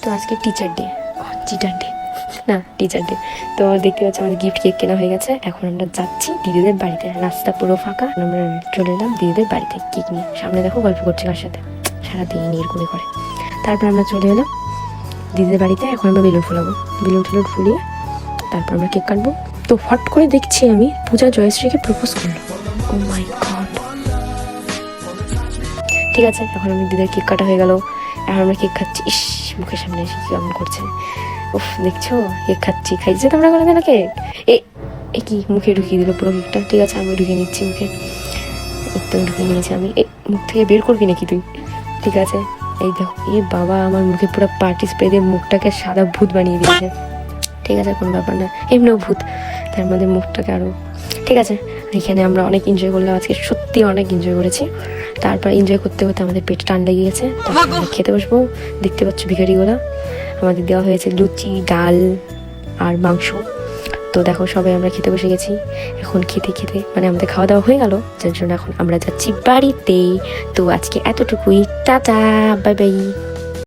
তো আজকে teacher day, cheater day না, টিচার ডে। তো দেখতে পাচ্ছি আমাদের গিফট কেক কেনা হয়ে গেছে। এখন আমরা যাচ্ছি দিদিদের বাড়িতে, রাস্তা পুরো ফাঁকা, আমরা চলে এলাম দিদিদের বাড়িতে কেক নিয়ে। সামনে দেখো গল্প করছে কার সাথে, সারাদিন এরকম করে। তারপর আমরা চলে এলাম দিদিদের বাড়িতে। এখন আমরা বেলুন ফোলাবো, বেলুন টেলুন ফুলিয়ে তারপর আমরা কেক কাটবো। তো হট করে দেখছি আমি পূজা জয়শ্রীকে প্রপোজ করলো। ও মাই গড। ঠিক আছে, এখন আমি দিদির কেক কাটা হয়ে গেল। এখন আমরা কেক খাচ্ছি। ইস, মুখের সামনে এসে কেমন করছে। উফ, দেখছো কেক খাচ্ছি। খাইছে তোমরা করে না কেক? এ কি মুখে ঢুকিয়ে দিল পুরো কেকটা। ঠিক আছে, আমি ঢুকিয়ে নিচ্ছি মুখে। একদম ঢুকিয়ে নিয়েছি আমি। মুখ থেকে বের করবি নাকি তুই? ঠিক আছে, এই দেখো, বাবা আমার মুখে পুরো পার্টি স্প্রে দিয়ে মুখটাকে সাদা ভূত বানিয়ে দিয়েছে। ঠিক আছে, কোনো ব্যাপার না, এমনিও ভূত, তার মধ্যে মুখটাকে আরও। ঠিক আছে, এখানে আমরা অনেক এনজয় করলাম আজকে, সত্যি অনেক এনজয় করেছি। তারপর এনজয় করতে করতে আমাদের পেটে টান লেগে গেছে। তারপর খেতে বসবো। দেখতে পাচ্ছ ভিখারিগুলো, আমাদের দেওয়া হয়েছে লুচি, ডাল আর মাংস। তো দেখো সবাই আমরা খেতে বসে গেছি। এখন খেতে খেতে মানে আমাদের খাওয়া দাওয়া হয়ে গেল, যার জন্য এখন আমরা যাচ্ছি বাড়িতে। তো আজকে এতটুকুই, টাটা, বাই বাই।